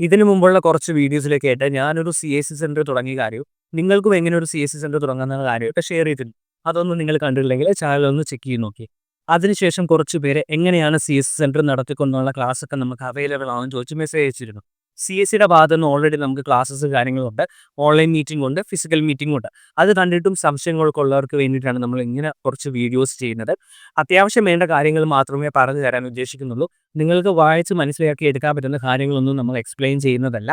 ഇതിനു മുമ്പുള്ള കുറച്ച് വീഡിയോസിലൊക്കെ ആയിട്ട് ഞാനൊരു സി.എസ്.സി സെന്റർ തുടങ്ങിയ കാര്യവും നിങ്ങൾക്കും എങ്ങനെ ഒരു സി.എസ്.സി സെന്റർ തുടങ്ങാമെന്ന കാര്യമൊക്കെ ഷെയർ ചെയ്തിട്ടുണ്ട്. അതൊന്നും നിങ്ങൾ കണ്ടിട്ടില്ലെങ്കിൽ ചാനൽ ഒന്ന് ചെക്ക് ചെയ്ത് നോക്കി. അതിനുശേഷം കുറച്ച് പേര് എങ്ങനെയാണ് സി.എസ്.സി സെന്റർ നടത്തിക്കൊണ്ടുള്ള ക്ലാസ്സൊക്കെ നമുക്ക് അവൈലബിൾ ആണെന്ന് ചോദിച്ച് മെസ്സേജ് അയച്ചിരുന്നു. സി.എസ്.സിയുടെ ഭാഗത്ത് നിന്ന് ഓൾറെഡി നമുക്ക് ക്ലാസ്സസ് കാര്യങ്ങളുണ്ട്, ഓൺലൈൻ മീറ്റിംഗ് ഉണ്ട്, ഫിസിക്കൽ മീറ്റിംഗ് ഉണ്ട്. അത് കണ്ടിട്ടും സംശയങ്ങളൊക്കെ ഉള്ളവർക്ക് വേണ്ടിയിട്ടാണ് നമ്മൾ ഇങ്ങനെ കുറച്ച് വീഡിയോസ് ചെയ്യുന്നത്. അത്യാവശ്യം വേണ്ട കാര്യങ്ങൾ മാത്രമേ പറഞ്ഞു തരാൻ ഉദ്ദേശിക്കുന്നുള്ളൂ. നിങ്ങൾക്ക് വായിച്ച് മനസ്സിലാക്കി എടുക്കാൻ പറ്റുന്ന കാര്യങ്ങളൊന്നും നമ്മൾ എക്സ്പ്ലെയിൻ ചെയ്യുന്നതല്ല.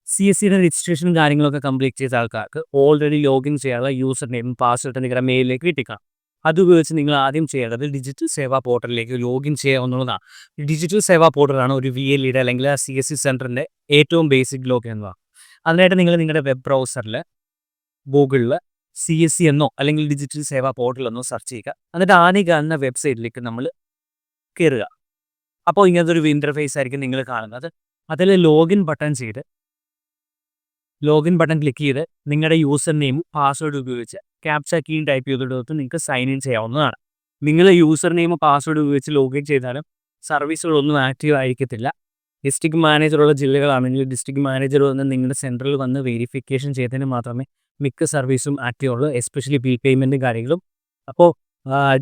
സി.എസ്.സിയുടെ രജിസ്ട്രേഷനും കാര്യങ്ങളൊക്കെ കംപ്ലീറ്റ് ചെയ്ത ആൾക്കാർക്ക് ഓൾറെഡി ലോഗിൻ ചെയ്യാനുള്ള യൂസർ നെയിം പാസ്വേഡ് നിങ്ങളുടെ മെയിലിലേക്ക് കിട്ടിക്കണം. അതുപയോഗിച്ച് നിങ്ങൾ ആദ്യം ചെയ്യേണ്ടത് ഡിജിറ്റൽ സേവാ പോർട്ടലിലേക്ക് ലോഗിൻ ചെയ്യുക എന്നുള്ളതാണ്. ഡിജിറ്റൽ സേവാ പോർട്ടലാണ് ഒരു VLEയുടെ അല്ലെങ്കിൽ സി.എസ്.സി സെൻറ്ററിൻ്റെ ഏറ്റവും ബേസിക് ലോഗിൻ എന്നതാണ്. അതിനായിട്ട് നിങ്ങൾ നിങ്ങളുടെ വെബ് ബ്രൗസറിൽ ഗൂഗിളിൽ CSC എന്നോ അല്ലെങ്കിൽ ഡിജിറ്റൽ സേവാ പോർട്ടൽ എന്നോ സെർച്ച് ചെയ്യുക. എന്നിട്ട് ആദ്യം കാണുന്ന വെബ്സൈറ്റിലേക്ക് നമ്മൾ കയറുക. അപ്പോൾ ഇങ്ങനത്തെ ഒരു ഇൻ്റർഫേസ് ആയിരിക്കും നിങ്ങൾ കാണുന്നത്. അതിൽ ലോഗിൻ ബട്ടൺ ക്ലിക്ക് ചെയ്ത് നിങ്ങളുടെ യൂസർ നെയിമും പാസ്വേഡ് ഉപയോഗിച്ച് ക്യാപ്ച കീ ടൈപ്പ് ചെയ്തിട്ട് നിങ്ങൾക്ക് സൈൻ ഇൻ ചെയ്യാവുന്നതാണ്. നിങ്ങൾ യൂസർ നെയിം പാസ്വേഡ് ഉപയോഗിച്ച് ലോഗിൻ ചെയ്താലും സർവീസുകളൊന്നും ആക്റ്റീവ് ആയിരിക്കത്തില്ല. ഡിസ്ട്രിക്ട് മാനേജറുള്ള ജില്ലകളാണെങ്കിൽ ഡിസ്ട്രിക്ട് മാനേജർ വന്ന് നിങ്ങളുടെ സെൻറ്ററിൽ വന്ന് വെരിഫിക്കേഷൻ ചെയ്തതിന് മാത്രമേ മിക്ക സർവീസും ആക്റ്റീവ് ഉള്ളൂ, എസ്പെഷ്യലി ബിൽ പേയ്മെൻറ്റും കാര്യങ്ങളും. അപ്പോൾ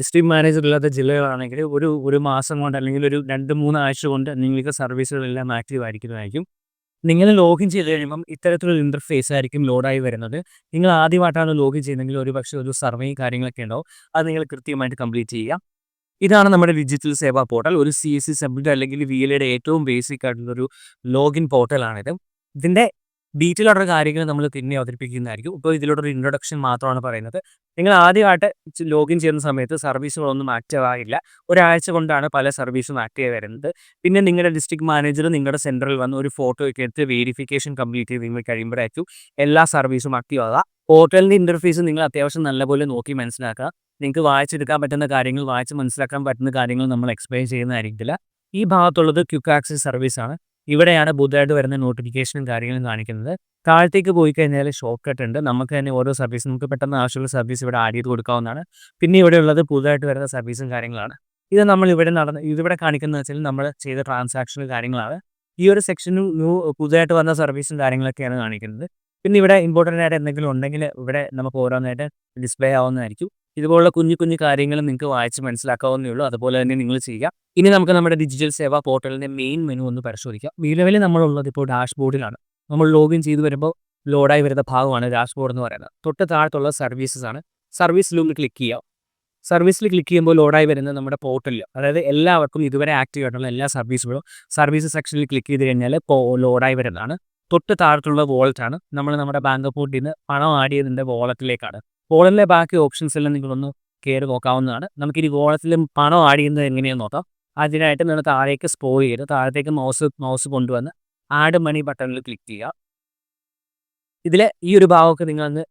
ഡിസ്ട്രിക്ട് മാനേജർ ഇല്ലാത്ത ജില്ലകളാണെങ്കിൽ ഒരു മാസം കൊണ്ട് അല്ലെങ്കിൽ ഒരു 2-3 ആഴ്ച കൊണ്ട് നിങ്ങൾക്ക് സർവീസുകളെല്ലാം ആക്റ്റീവ് ആയിരിക്കുന്നതായിരിക്കും. നിങ്ങൾ ലോഗിൻ ചെയ്ത് കഴിയുമ്പം ഇത്തരത്തിലൊരു ഇൻ്റർഫേസ് ആയിരിക്കും ലോഡായി വരുന്നത്. നിങ്ങൾ ആദ്യമായിട്ടാണ് ലോഗിൻ ചെയ്യുന്നതെങ്കിൽ ഒരു സർവേയും കാര്യങ്ങളൊക്കെ ഉണ്ടാവും. അത് നിങ്ങൾ കൃത്യമായിട്ട് കംപ്ലീറ്റ് ചെയ്യുക. ഇതാണ് നമ്മുടെ ഡിജിറ്റൽ സേവാ പോർട്ടൽ. ഒരു CSC സെൻറ്റർ അല്ലെങ്കിൽ VLEയുടെ ഏറ്റവും ബേസിക് ആയിട്ടുള്ളൊരു ലോഗിൻ പോർട്ടലാണിത്. ഇതിൻ്റെ ഡീറ്റെയിൽ ആയിട്ടുള്ള കാര്യങ്ങൾ നമ്മൾ പിന്നെ അവതരിപ്പിക്കുന്നതായിരിക്കും. ഇപ്പോൾ ഇതിലോട്ടൊരു ഇൻട്രൊഡക്ഷൻ മാത്രമാണ് പറയുന്നത്. നിങ്ങൾ ആദ്യമായിട്ട് ലോഗിൻ ചെയ്യുന്ന സമയത്ത് സർവീസുകളൊന്നും ആക്റ്റീവ് ആകില്ല. ഒരാഴ്ച കൊണ്ടാണ് പല സർവീസും ആക്റ്റീവ് വരുന്നത്. പിന്നെ നിങ്ങളുടെ ഡിസ്ട്രിക്ട് മാനേജർ നിങ്ങളുടെ സെൻറ്ററിൽ വന്ന് ഒരു ഫോട്ടോ ഒക്കെ എടുത്ത് വെരിഫിക്കേഷൻ കംപ്ലീറ്റ് ചെയ്ത് നിങ്ങൾ കഴിയുമ്പോഴായിരിക്കും എല്ലാ സർവീസും ആക്റ്റീവ് ആകുക. പോർട്ടലിൻ്റെ ഇൻ്റർഫേസ് നിങ്ങൾ അത്യാവശ്യം നല്ലപോലെ നോക്കി മനസ്സിലാക്കുക. നിങ്ങൾക്ക് വായിച്ചെടുക്കാൻ പറ്റുന്ന കാര്യങ്ങൾ, വായിച്ച് മനസ്സിലാക്കാൻ പറ്റുന്ന കാര്യങ്ങൾ നമ്മൾ എക്സ്പ്ലെയിൻ ചെയ്യുന്നതായിരിക്കില്ല. ഈ ഭാഗത്തുള്ളത് ക്വിക്ക് ആക്സസ് സർവീസാണ്. ഇവിടെയാണ് പുതുതായിട്ട് വരുന്ന നോട്ടിഫിക്കേഷനും കാര്യങ്ങളും കാണിക്കുന്നത്. താഴത്തേക്ക് പോയി കഴിഞ്ഞാൽ ഷോർട്ട് കട്ട് ഉണ്ട്. നമുക്ക് തന്നെ ഓരോ സർവീസ് നമുക്ക് പെട്ടെന്ന് ആവശ്യമുള്ള സർവീസ് ഇവിടെ ആഡ് ചെയ്ത് കൊടുക്കാവുന്നതാണ്. പിന്നെ ഇവിടെയുള്ളത് പുതുതായിട്ട് വരുന്ന സർവീസും കാര്യങ്ങളാണ്. ഇത് നമ്മൾ ഇതിവിടെ കാണിക്കുന്നത് വെച്ചാൽ നമ്മൾ ചെയ്ത ട്രാൻസാക്ഷൻ കാര്യങ്ങളാണ്. ഈ ഒരു സെക്ഷനും പുതുതായിട്ട് വന്ന സർവീസും കാര്യങ്ങളൊക്കെയാണ് കാണിക്കുന്നത്. പിന്നെ ഇവിടെ ഇമ്പോർട്ടൻ്റ് ആയിട്ട് എന്തെങ്കിലും ഉണ്ടെങ്കിൽ ഇവിടെ നമുക്ക് ഓരോന്നായിട്ട് ഡിസ്പ്ലേ ആവുന്നതായിരിക്കും. ഇതുപോലുള്ള കുഞ്ഞു കാര്യങ്ങൾ നിങ്ങൾക്ക് വായിച്ച് മനസ്സിലാക്കാവുന്നേ ഉള്ളൂ. അതുപോലെ തന്നെ നിങ്ങൾ ചെയ്യുക. ഇനി നമുക്ക് നമ്മുടെ ഡിജിറ്റൽ സേവാ പോർട്ടലിൻ്റെ മെയിൻ മെനു ഒന്ന് പരിശോധിക്കാം. നിലവിൽ നമ്മളുള്ളത് ഇപ്പോൾ ഡാഷ്ബോർഡിലാണ്. നമ്മൾ ലോഗിൻ ചെയ്ത് വരുമ്പോൾ ലോഡായി വരുന്ന ഭാഗമാണ് ഡാഷ്ബോർഡ് എന്ന് പറയുന്നത്. തൊട്ട് താഴത്തുള്ള സർവീസസ് ആണ്. സർവീസിലൊന്ന് ക്ലിക്ക് ചെയ്യാം. സർവീസിൽ ക്ലിക്ക് ചെയ്യുമ്പോൾ ലോഡായി വരുന്നത് നമ്മുടെ പോർട്ടലിൽ, അതായത് എല്ലാവർക്കും ഇതുവരെ ആക്റ്റീവ് ആയിട്ടുള്ള എല്ലാ സർവീസുകളും സർവീസ് സെക്ഷനിൽ ക്ലിക്ക് ചെയ്ത് കഴിഞ്ഞാൽ ലോഡായി വരുന്നതാണ്. തൊട്ട് താഴത്തുള്ള വാളറ്റാണ്. നമ്മൾ നമ്മുടെ ബാങ്ക് അക്കൗണ്ടിൽ നിന്ന് പണം ആഡ് ചെയ്തതിൻ്റെ വാളറ്റിലേക്കാണ്. വാളറ്റിലെ ബാക്കി ഓപ്ഷൻസ് എല്ലാം നിങ്ങളൊന്ന് കയറി നോക്കാവുന്നതാണ്. നമുക്കിനി വാളറ്റിൽ പണം ആഡ് ചെയ്യുന്നത് എങ്ങനെയാണെന്ന് നോക്കാം. അതിനായിട്ട് നിങ്ങൾ താഴേക്ക് സ്ക്രോൾ ചെയ്ത് താഴത്തേക്ക് മൗസ് കൊണ്ടുവന്ന് ആഡ് മണി ബട്ടണിൽ ക്ലിക്ക് ചെയ്യുക. ഇതിൽ ഈ ഒരു ഭാഗമൊക്കെ നിങ്ങളൊന്ന്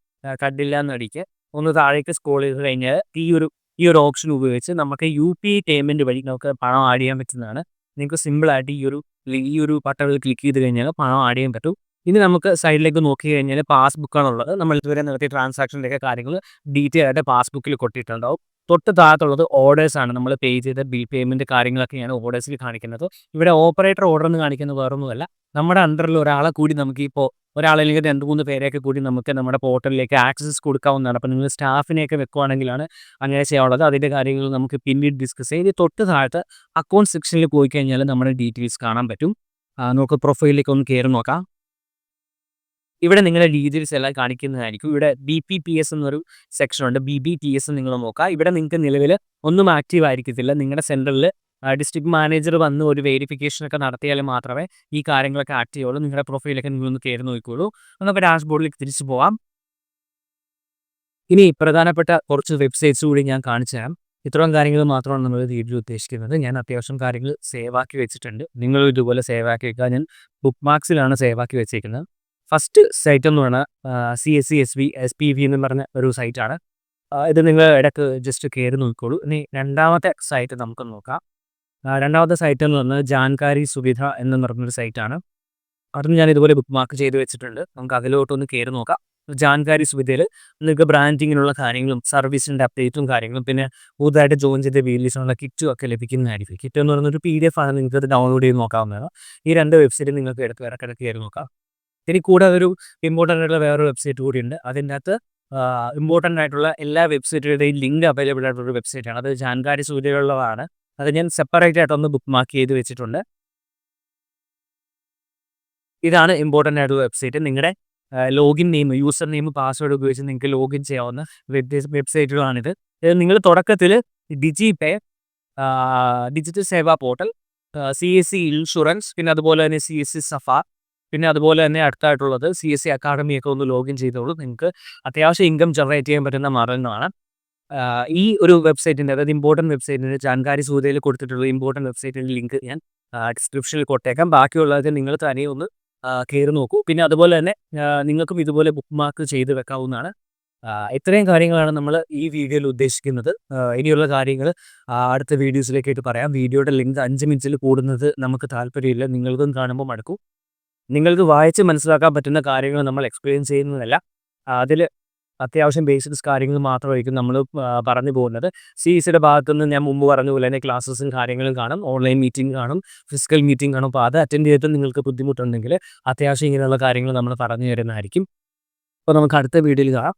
കണ്ടില്ല എന്നടിക്കുക. ഒന്ന് താഴേക്ക് സ്ക്രോൾ ചെയ്ത് കഴിഞ്ഞാൽ ഈ ഒരു ഓപ്ഷൻ ഉപയോഗിച്ച് നമുക്ക് UPI പേയ്മെൻറ്റ് വഴി നമുക്ക് പണം ആഡ് ചെയ്യാൻ പറ്റുന്നതാണ്. നിങ്ങൾക്ക് സിമ്പിളായിട്ട് ഈ ഒരു ബട്ടണിൽ ക്ലിക്ക് ചെയ്ത് കഴിഞ്ഞാൽ പണം ആഡ് ചെയ്യാൻ പറ്റും. ഇനി നമുക്ക് സൈഡിലേക്ക് നോക്കി കഴിഞ്ഞാൽ പാസ്ബുക്കാണുള്ളത്. നമ്മൾ ഇതുവരെ നടത്തിയ ട്രാൻസാക്ഷൻ്റെയൊക്കെ കാര്യങ്ങൾ ഡീറ്റെയിൽ ആയിട്ട് പാസ്ബുക്കിൽ കൊട്ടിട്ടുണ്ടാവും. തൊട്ട് താഴത്തുള്ളത് ഓർഡേഴ്സാണ്. നമ്മൾ പേ ചെയ്ത ബിൽ പേയ്മെൻറ്റ് കാര്യങ്ങളൊക്കെയാണ് ഓർഡേഴ്സിൽ കാണിക്കുന്നത്. ഇവിടെ ഓപ്പറേറ്റർ ഓർഡർ എന്ന് കാണിക്കുന്നത് വേറൊന്നുമല്ല, നമ്മുടെ അണ്ടറിൽ ഒരാളെ കൂടി നമുക്കിപ്പോൾ ഒരാളല്ലെങ്കിൽ 2-3 പേരെയൊക്കെ കൂടി നമുക്ക് നമ്മുടെ പോർട്ടലിലേക്ക് ആക്സസ് കൊടുക്കാവുന്നതാണ്. അപ്പോൾ നിങ്ങൾ സ്റ്റാഫിനെയൊക്കെ വെക്കുകയാണെങ്കിലാണ് അങ്ങനെ ചെയ്യാനുള്ളത്. അതിൻ്റെ കാര്യങ്ങൾ നമുക്ക് പിന്നീട് ഡിസ്കസ് ചെയ്യാം. ഇത് തൊട്ട് താഴത്ത് അക്കൗണ്ട് സെക്ഷനിൽ പോയി കഴിഞ്ഞാൽ നമ്മുടെ ഡീറ്റെയിൽസ് കാണാൻ പറ്റും. നമുക്ക് പ്രൊഫൈലിലേക്ക് ഒന്ന് കയറി നോക്കാം. ഇവിടെ നിങ്ങളുടെ ഡീറ്റെയിൽസ് എല്ലാം കാണിക്കുന്നതായിരിക്കും. ഇവിടെ BPPS എന്നൊരു സെക്ഷനുണ്ട്. BBTS നിങ്ങൾ നോക്കുക. ഇവിടെ നിങ്ങൾക്ക് നിലവിൽ ഒന്നും ആക്റ്റീവ് ആയിരിക്കത്തില്ല. നിങ്ങളുടെ സെൻറ്ററിൽ ഡിസ്ട്രിക്ട് മാനേജർ വന്ന് ഒരു വെരിഫിക്കേഷനൊക്കെ നടത്തിയാൽ മാത്രമേ ഈ കാര്യങ്ങളൊക്കെ ആക്റ്റീവ് ആവുള്ളൂ. നിങ്ങളുടെ പ്രൊഫൈലൊക്കെ നിങ്ങളൊന്ന് കയറി നോക്കിക്കോളൂ. നമുക്ക് ഡാഷ്ബോർഡിലേക്ക് തിരിച്ചു പോകാം. ഇനി പ്രധാനപ്പെട്ട കുറച്ച് വെബ്സൈറ്റ്സ് കൂടി ഞാൻ കാണിച്ചു തരാം. ഇത്രയും കാര്യങ്ങൾ മാത്രമാണ് നമ്മൾ വീഡിയോ ഉദ്ദേശിക്കുന്നത്. ഞാൻ അത്യാവശ്യം കാര്യങ്ങൾ സേവ് ആക്കി വെച്ചിട്ടുണ്ട്. നിങ്ങൾ ഇതുപോലെ സേവ് ആക്കി വെക്കുക. ഞാൻ ബുക്ക് മാർക്സിലാണ് സേവ് ആക്കി വെച്ചേക്കുന്നത്. ഫസ്റ്റ് സൈറ്റ് എന്ന് പറഞ്ഞാൽ CSC SPV എന്ന് പറഞ്ഞ ഒരു സൈറ്റാണ്. ഇത് നിങ്ങൾ ഇടയ്ക്ക് ജസ്റ്റ് കയറി നോക്കിക്കോളൂ. ഇനി രണ്ടാമത്തെ സൈറ്റ് നമുക്ക് നോക്കാം. രണ്ടാമത്തെ സൈറ്റ് എന്ന് പറഞ്ഞാൽ ജാൻകാരി സുവിധ എന്ന് പറഞ്ഞൊരു സൈറ്റാണ്. അതും ഞാൻ ഇതുപോലെ ബുക്ക് മാർക്ക് ചെയ്ത് വെച്ചിട്ടുണ്ട്. നമുക്ക് അതിലോട്ടൊന്ന് കയറി നോക്കാം. ജാൻകാരി സുവിധയിൽ നിങ്ങൾക്ക് ബ്രാൻഡിങ്ങിനുള്ള കാര്യങ്ങളും സർവീസിൻ്റെ അപ്ഡേറ്റും കാര്യങ്ങളും പിന്നെ പുതുതായിട്ട് ജോയിൻ ചെയ്ത വീലിസിനുള്ള കിറ്റും ഒക്കെ ലഭിക്കുന്നതായിരിക്കും. കിറ്റ് എന്ന് പറയുന്ന ഒരു PDF ആണ്, നിങ്ങൾക്ക് അത് ഡൗൺലോഡ് ചെയ്ത് നോക്കാവുന്നതാണ്. ഈ 2 വെബ്സൈറ്റ് നിങ്ങൾക്ക് ഇടയ്ക്കിടയ്ക്ക് കയറി നോക്കാം. ഇനി കൂടാതെ ഒരു ഇമ്പോർട്ടൻ്റ് ആയിട്ടുള്ള വേറൊരു വെബ്സൈറ്റ് കൂടിയുണ്ട്. അതിൻ്റെ അകത്ത് ഇമ്പോർട്ടൻ്റ് ആയിട്ടുള്ള എല്ലാ വെബ്സൈറ്റുകളുടെയും ലിങ്ക് അവൈലബിൾ ആയിട്ടുള്ള വെബ്സൈറ്റാണ്. അത് ജാൻകാരി സൂചികയുള്ളതാണ്. അത് ഞാൻ സെപ്പറേറ്റ് ആയിട്ടൊന്ന് ബുക്ക് മാർക്ക് ചെയ്ത് വെച്ചിട്ടുണ്ട്. ഇതാണ് ഇമ്പോർട്ടൻ്റ് ആയിട്ടുള്ള വെബ്സൈറ്റ്. നിങ്ങളുടെ login name, user name, password ഉപയോഗിച്ച് നിങ്ങൾക്ക് ലോഗിൻ ചെയ്യാവുന്ന വെബ്സൈറ്റുകളാണിത്. ഇത് നിങ്ങൾ തുടക്കത്തിൽ ഡിജിപേ, ഡിജിറ്റൽ സേവാ പോർട്ടൽ, CSC ഇൻഷുറൻസ്, പിന്നെ അതുപോലെ തന്നെ CSC സഫാർ, പിന്നെ അതുപോലെ തന്നെ അടുത്തായിട്ടുള്ളത് CSC അക്കാഡമിയൊക്കെ ഒന്ന് ലോഗിൻ ചെയ്തോളൂ. നിങ്ങൾക്ക് അത്യാവശ്യം ഇൻകം ജനറേറ്റ് ചെയ്യാൻ പറ്റുന്ന മാർഗ്ഗങ്ങളാണ്. ഈ ഒരു വെബ്സൈറ്റിൻ്റെ, അതായത് ഇമ്പോർട്ടൻറ്റ് വെബ്സൈറ്റിൻ്റെ ജാൻകാരി സൂചികയിൽ കൊടുത്തിട്ടുള്ള ഇമ്പോർട്ടൻറ്റ് വെബ്സൈറ്റിൻ്റെ ലിങ്ക് ഞാൻ ഡിസ്ക്രിപ്ഷനിൽ കൊടുത്തേക്കാം. ബാക്കിയുള്ളത് നിങ്ങൾ തനിയെ ഒന്ന് കയറി നോക്കൂ. പിന്നെ അതുപോലെ തന്നെ നിങ്ങൾക്കും ഇതുപോലെ ബുക്ക് മാർക്ക് ചെയ്ത് വെക്കാവുന്നതാണ്. ഇത്രയും കാര്യങ്ങളാണ് നമ്മൾ ഈ വീഡിയോയിൽ ഉദ്ദേശിക്കുന്നത്. ഇനിയുള്ള കാര്യങ്ങൾ അടുത്ത വീഡിയോസിലേക്കായിട്ട് പറയാം. വീഡിയോയുടെ ലെങ്ത് 5 മിനിറ്റിൽ കൂടുന്നത് നമുക്ക് താല്പര്യമില്ല. നിങ്ങൾക്കും കാണുമ്പോൾ മടുക്കും. നിങ്ങൾക്ക് വായിച്ച് മനസ്സിലാക്കാൻ പറ്റുന്ന കാര്യങ്ങൾ നമ്മൾ എക്സ്പ്ലെയിൻ ചെയ്യുന്നതല്ല. അതിൽ അത്യാവശ്യം ബേസിക്സ് കാര്യങ്ങൾ മാത്രമായിരിക്കും നമ്മൾ പറഞ്ഞു പോകുന്നത്. CSCയുടെ ഭാഗത്തുനിന്ന് ഞാൻ മുമ്പ് പറഞ്ഞ പോലെ തന്നെ ക്ലാസ്സസും കാര്യങ്ങളും കാണും, ഓൺലൈൻ മീറ്റിംഗ് കാണും, ഫിസിക്കൽ മീറ്റിംഗ് കാണും. അപ്പോൾ അത് അറ്റൻഡ് ചെയ്തിട്ട് നിങ്ങൾക്ക് ബുദ്ധിമുട്ടുണ്ടെങ്കിൽ അത്യാവശ്യം ഇങ്ങനെയുള്ള കാര്യങ്ങൾ നമ്മൾ പറഞ്ഞു തരുന്നതായിരിക്കും. അപ്പോൾ നമുക്ക് അടുത്ത വീഡിയോയിൽ കാണാം.